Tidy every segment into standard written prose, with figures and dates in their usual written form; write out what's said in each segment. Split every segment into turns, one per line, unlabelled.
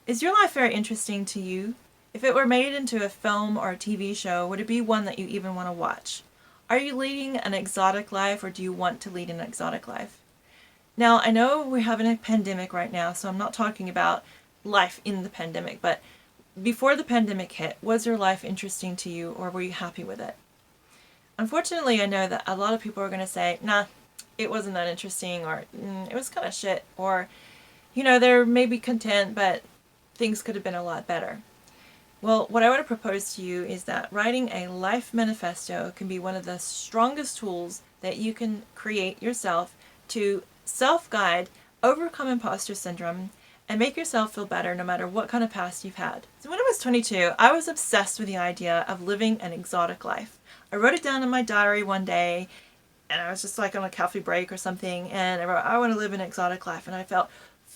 Is your life very interesting to you? If it were made into a film or a TV show, would it be one that you even want to watch? Are you leading an exotic life, or do you want to lead an exotic life? Now, I know we're having a pandemic right now, so I'm not talking about life in the pandemic, but before the pandemic hit, was your life interesting to you, or were you happy with it? Unfortunately, I know that a lot of people are going to say, nah, it wasn't that interesting, or it was kind of shit, or, they're maybe content, but things could have been a lot better. Well, what I want to propose to you is that writing a life manifesto can be one of the strongest tools that you can create yourself to self-guide, overcome imposter syndrome, and make yourself feel better no matter what kind of past you've had. So when I was 22, I was obsessed with the idea of living an exotic life. I wrote it down in my diary one day, and I was just like on a coffee break or something, and I wrote, I want to live an exotic life, and I felt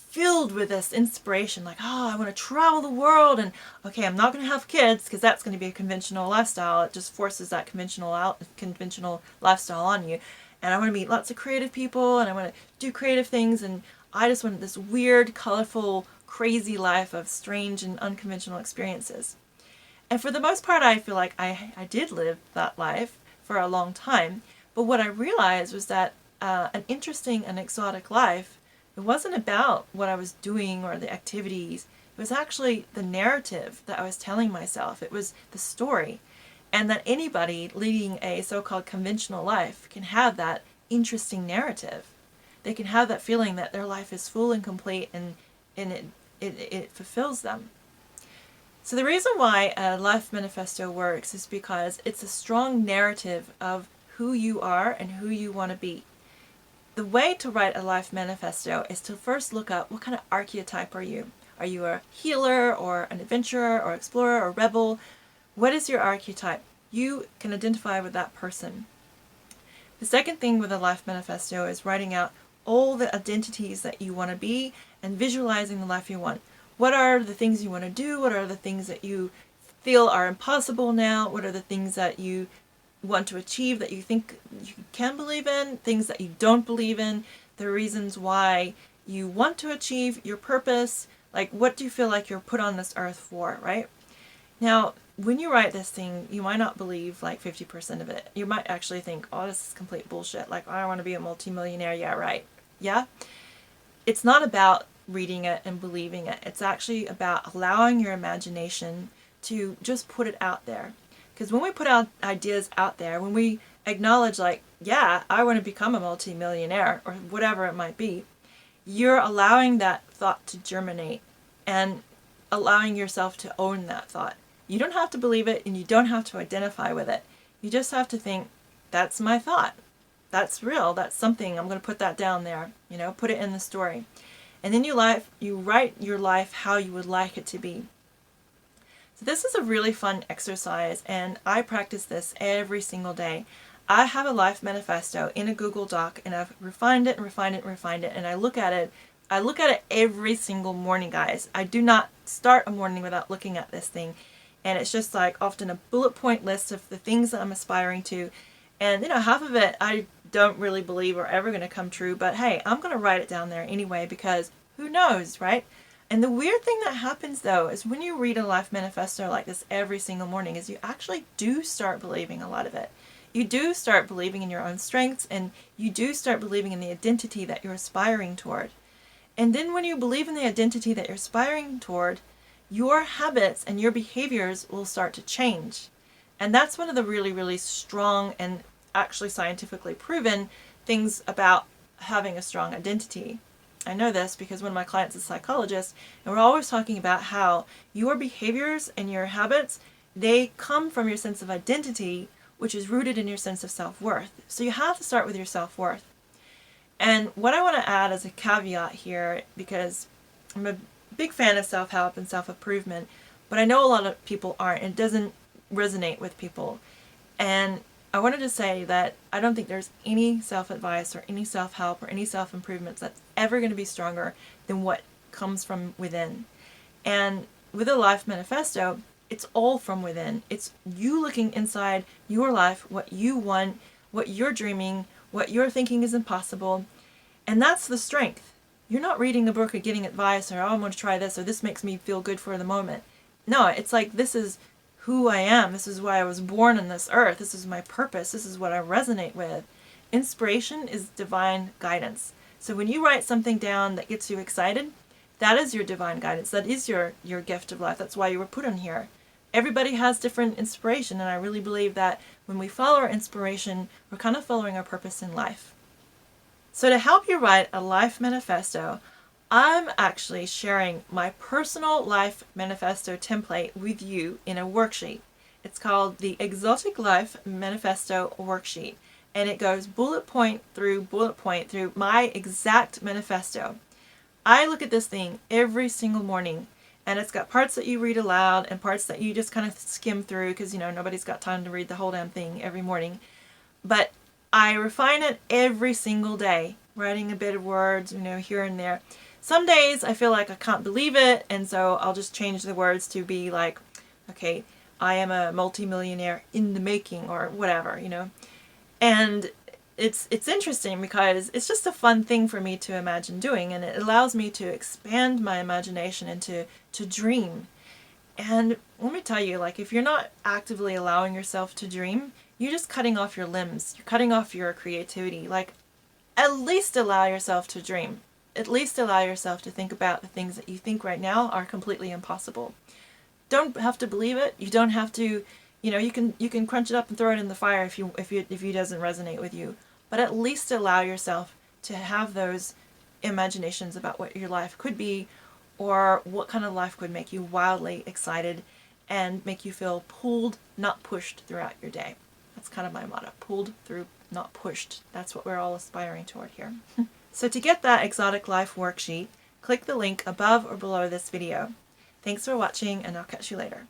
filled with this inspiration, like, oh, I want to travel the world, and okay, I'm not going to have kids because that's going to be a conventional lifestyle. It just forces that conventional lifestyle on you. And I want to meet lots of creative people, and I want to do creative things, and I just want this weird, colorful, crazy life of strange and unconventional experiences. And for the most part, I feel like I did live that life for a long time. But what I realized was that an interesting and exotic life, it wasn't about what I was doing or the activities. It was actually the narrative that I was telling myself. It was the story. And that anybody leading a so-called conventional life can have that interesting narrative. They can have that feeling that their life is full and complete, and it fulfills them. So the reason why a life manifesto works is because it's a strong narrative of who you are and who you want to be. The way to write a life manifesto is to first look up what kind of archetype are you. Are you a healer or an adventurer or explorer or rebel? What is your archetype? You can identify with that person. The second thing with a life manifesto is writing out all the identities that you want to be and visualizing the life you want. What are the things you want to do? What are the things that you feel are impossible now? What are the things that you want to achieve that you think you can believe in, things that you don't believe in, the reasons why you want to achieve your purpose, like what do you feel like you're put on this earth for, right? Now, when you write this thing, you might not believe like 50% of it. You might actually think, oh, this is complete bullshit. Like, I want to be a multimillionaire. Yeah, right. Yeah? It's not about reading it and believing it. It's actually about allowing your imagination to just put it out there. Because when we put our ideas out there, when we acknowledge like, yeah, I want to become a multimillionaire or whatever it might be, you're allowing that thought to germinate and allowing yourself to own that thought. You don't have to believe it, and you don't have to identify with it. You just have to think, that's my thought. That's real. That's something. I'm going to put that down there. Put it in the story. And then you write your life how you would like it to be. So this is a really fun exercise, and I practice this every single day. I have a life manifesto in a Google Doc, and I've refined it and refined it and refined it, and I look at it. I look at it every single morning, guys. I do not start a morning without looking at this thing. And it's just like often a bullet point list of the things that I'm aspiring to. And half of it I don't really believe are ever going to come true, but hey, I'm going to write it down there anyway because who knows, right? And the weird thing that happens though is when you read a life manifesto like this every single morning is you actually do start believing a lot of it. You do start believing in your own strengths, and you do start believing in the identity that you're aspiring toward. And then when you believe in the identity that you're aspiring toward, your habits and your behaviors will start to change. And that's one of the really, really strong and actually scientifically proven things about having a strong identity. I know this because one of my clients is a psychologist, and we're always talking about how your behaviors and your habits, they come from your sense of identity, which is rooted in your sense of self-worth. So you have to start with your self-worth. And what I want to add as a caveat here, because I'm a big fan of self-help and self-improvement, but I know a lot of people aren't, and it doesn't resonate with people. And I wanted to say that I don't think there's any self-advice or any self-help or any self-improvements that's ever going to be stronger than what comes from within. And with a life manifesto, it's all from within. It's you looking inside your life, what you want, what you're dreaming, what you're thinking is impossible. And that's the strength. You're not reading a book or getting advice or, oh, I'm going to try this or this makes me feel good for the moment. No, it's like, this is who I am. This is why I was born on this earth. This is my purpose. This is what I resonate with. Inspiration is divine guidance. So when you write something down that gets you excited, that is your divine guidance. That is your gift of life. That's why you were put on here. Everybody has different inspiration, and I really believe that when we follow our inspiration, we're kind of following our purpose in life. So to help you write a life manifesto, I'm actually sharing my personal life manifesto template with you in a worksheet. It's called the Exotic Life Manifesto Worksheet, and it goes bullet point through my exact manifesto. I look at this thing every single morning, and it's got parts that you read aloud and parts that you just kind of skim through because, nobody's got time to read the whole damn thing every morning. But I refine it every single day, writing a bit of words, here and there. Some days I feel like I can't believe it, and so I'll just change the words to be like, okay, I am a multimillionaire in the making, or whatever, And it's interesting because it's just a fun thing for me to imagine doing, and it allows me to expand my imagination and to dream. And let me tell you, like, if you're not actively allowing yourself to dream, you're just cutting off your limbs. You're cutting off your creativity. Like, at least allow yourself to dream. At least allow yourself to think about the things that you think right now are completely impossible. Don't have to believe it. You don't have to, you can crunch it up and throw it in the fire if it doesn't resonate with you. But at least allow yourself to have those imaginations about what your life could be, or what kind of life could make you wildly excited and make you feel pulled, not pushed throughout your day. That's kind of my motto. Pulled through, not pushed. That's what we're all aspiring toward here. So to get that Exotic Life worksheet, click the link above or below this video. Thanks for watching, and I'll catch you later.